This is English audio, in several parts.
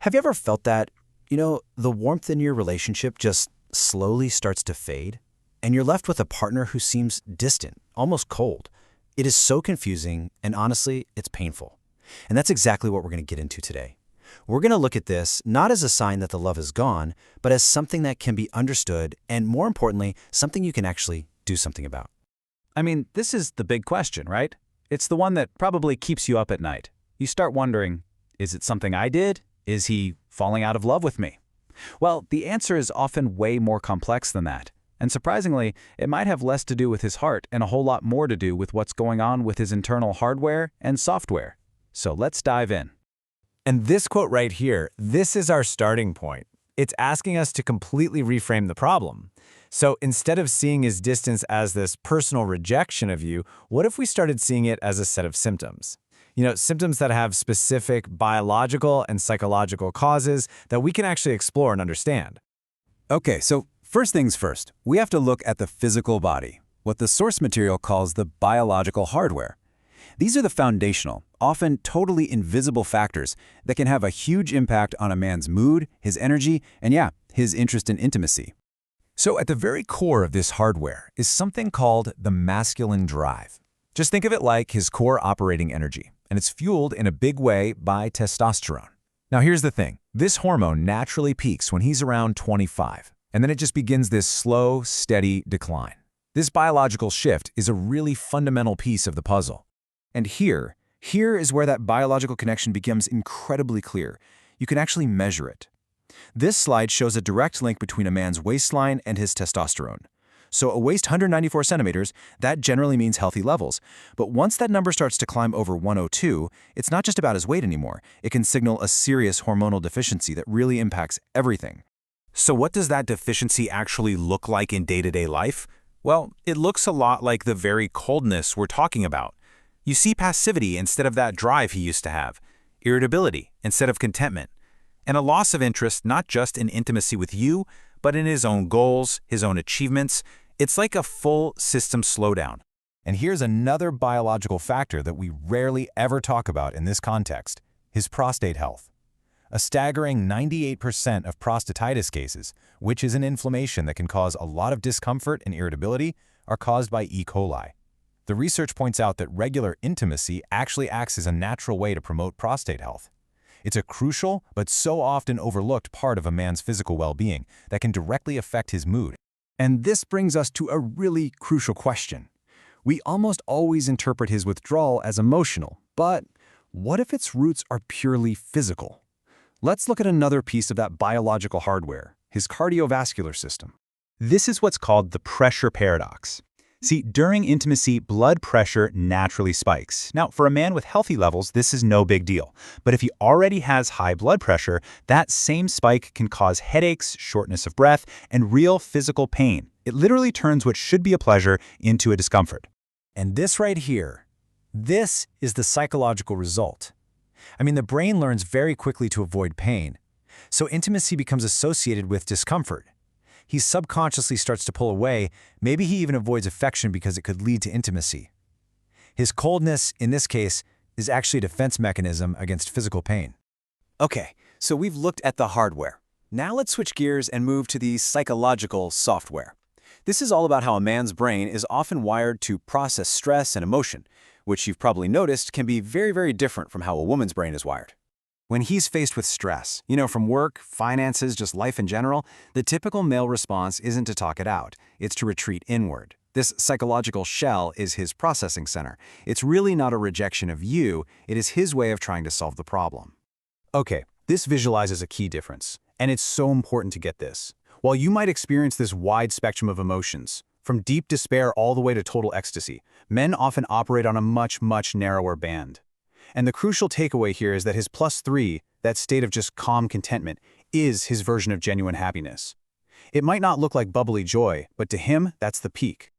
Have you ever felt that, the warmth in your relationship just slowly starts to fade, and you're left with a partner who seems distant, almost cold? It is so confusing, and honestly, it's painful. And that's exactly what we're going to get into today. We're going to look at this not as a sign that the love is gone, but as something that can be understood, and more importantly, something you can actually do something about. I mean, this is the big question, right? It's the one that probably keeps you up at night. You start wondering, is it something I did? Is he falling out of love with me? Well, the answer is often way more complex than that. And surprisingly, it might have less to do with his heart and a whole lot more to do with what's going on with his internal hardware and software. So let's dive in. And this quote right here, this is our starting point. It's asking us to completely reframe the problem. So instead of seeing his distance as this personal rejection of you, what if we started seeing it as a set of symptoms? Symptoms that have specific biological and psychological causes that we can actually explore and understand. Okay, so first things first, we have to look at the physical body, what the source material calls the biological hardware. These are the foundational, often totally invisible factors that can have a huge impact on a man's mood, his energy, and his interest in intimacy. So at the very core of this hardware is something called the masculine drive. Just think of it like his core operating energy, and it's fueled in a big way by testosterone. Now here's the thing, this hormone naturally peaks when he's around 25, and then it just begins this slow, steady decline. This biological shift is a really fundamental piece of the puzzle. And here is where that biological connection becomes incredibly clear. You can actually measure it. This slide shows a direct link between a man's waistline and his testosterone. So a waist 194 centimeters, that generally means healthy levels. But once that number starts to climb over 102, it's not just about his weight anymore. It can signal a serious hormonal deficiency that really impacts everything. So what does that deficiency actually look like in day-to-day life? Well, it looks a lot like the very coldness we're talking about. You see passivity instead of that drive he used to have, irritability instead of contentment, and a loss of interest not just in intimacy with you, but in his own goals, his own achievements. It's like a full system slowdown. And here's another biological factor that we rarely ever talk about in this context, his prostate health. A staggering 98% of prostatitis cases, which is an inflammation that can cause a lot of discomfort and irritability, are caused by E. coli. The research points out that regular intimacy actually acts as a natural way to promote prostate health. It's a crucial but so often overlooked part of a man's physical well-being that can directly affect his mood. And this brings us to a really crucial question. We almost always interpret his withdrawal as emotional, but what if its roots are purely physical? Let's look at another piece of that biological hardware, his cardiovascular system. This is what's called the pressure paradox. See, during intimacy, blood pressure naturally spikes. Now, for a man with healthy levels, this is no big deal. But if he already has high blood pressure, that same spike can cause headaches, shortness of breath, and real physical pain. It literally turns what should be a pleasure into a discomfort. And this right here, this is the psychological result. I mean, the brain learns very quickly to avoid pain. So intimacy becomes associated with discomfort. He subconsciously starts to pull away. Maybe he even avoids affection because it could lead to intimacy. His coldness, in this case, is actually a defense mechanism against physical pain. Okay, so we've looked at the hardware. Now let's switch gears and move to the psychological software. This is all about how a man's brain is often wired to process stress and emotion, which you've probably noticed can be very, very different from how a woman's brain is wired. When he's faced with stress, from work, finances, just life in general, the typical male response isn't to talk it out, it's to retreat inward. This psychological shell is his processing center. It's really not a rejection of you, it is his way of trying to solve the problem. Okay, this visualizes a key difference, and it's so important to get this. While you might experience this wide spectrum of emotions, from deep despair all the way to total ecstasy, men often operate on a much, much narrower band. And the crucial takeaway here is that his +3, that state of just calm contentment, is his version of genuine happiness. It might not look like bubbly joy, but to him, that's the peak.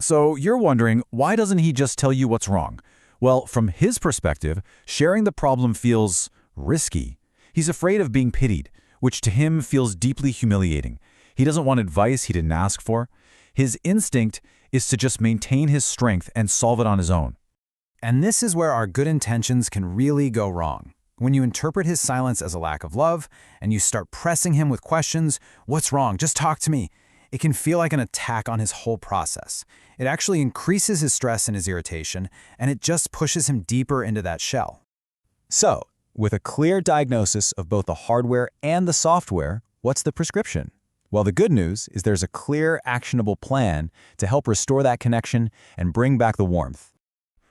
So you're wondering, why doesn't he just tell you what's wrong? Well, from his perspective, sharing the problem feels risky. He's afraid of being pitied, which to him feels deeply humiliating. He doesn't want advice he didn't ask for. His instinct is to just maintain his strength and solve it on his own. And this is where our good intentions can really go wrong. When you interpret his silence as a lack of love, and you start pressing him with questions, "What's wrong? Just talk to me," it can feel like an attack on his whole process. It actually increases his stress and his irritation, and it just pushes him deeper into that shell. So, with a clear diagnosis of both the hardware and the software, what's the prescription? Well, the good news is there's a clear, actionable plan to help restore that connection and bring back the warmth.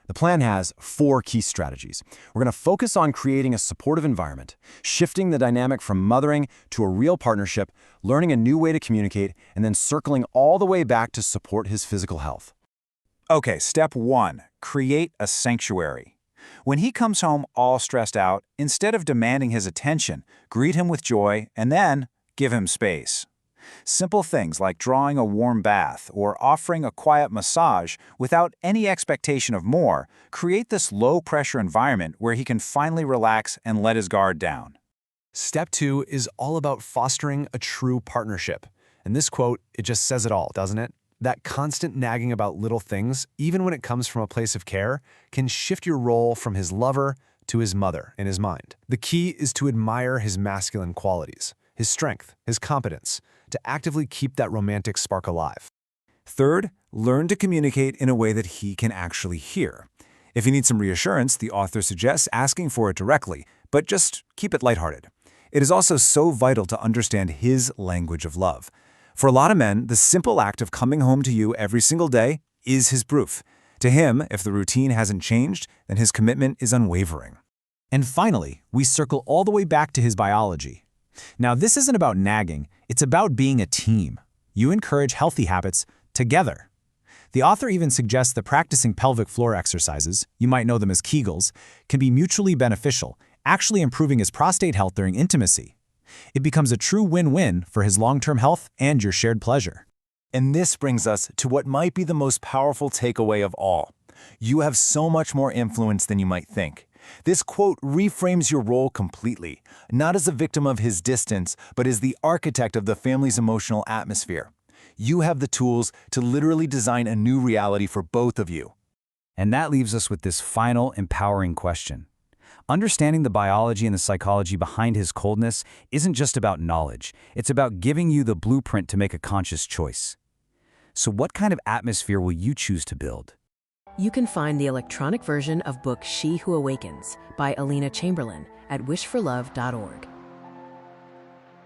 The plan has 4 key strategies. We're going to focus on creating a supportive environment, shifting the dynamic from mothering to a real partnership, learning a new way to communicate, and then circling all the way back to support his physical health. Okay, step 1, create a sanctuary. When he comes home all stressed out, instead of demanding his attention, greet him with joy and then give him space. Simple things like drawing a warm bath or offering a quiet massage without any expectation of more create this low-pressure environment where he can finally relax and let his guard down. Step 2 is all about fostering a true partnership. And this quote, it just says it all, doesn't it? That constant nagging about little things, even when it comes from a place of care, can shift your role from his lover to his mother in his mind. The key is to admire his masculine qualities, his strength, his competence, to actively keep that romantic spark alive. Third, learn to communicate in a way that he can actually hear. If you need some reassurance, the author suggests asking for it directly, but just keep it lighthearted. It is also so vital to understand his language of love. For a lot of men, the simple act of coming home to you every single day is his proof. To him, if the routine hasn't changed, then his commitment is unwavering. And finally, we circle all the way back to his biology. Now, this isn't about nagging, it's about being a team. You encourage healthy habits together. The author even suggests that practicing pelvic floor exercises, you might know them as Kegels, can be mutually beneficial, actually improving his prostate health during intimacy. It becomes a true win-win for his long-term health and your shared pleasure. And this brings us to what might be the most powerful takeaway of all. You have so much more influence than you might think. This quote reframes your role completely, not as a victim of his distance, but as the architect of the family's emotional atmosphere. You have the tools to literally design a new reality for both of you. And that leaves us with this final, empowering question. Understanding the biology and the psychology behind his coldness isn't just about knowledge. It's about giving you the blueprint to make a conscious choice. So what kind of atmosphere will you choose to build? You can find the electronic version of book She Who Awakens by Alina Chamberlain at wishforlove.org.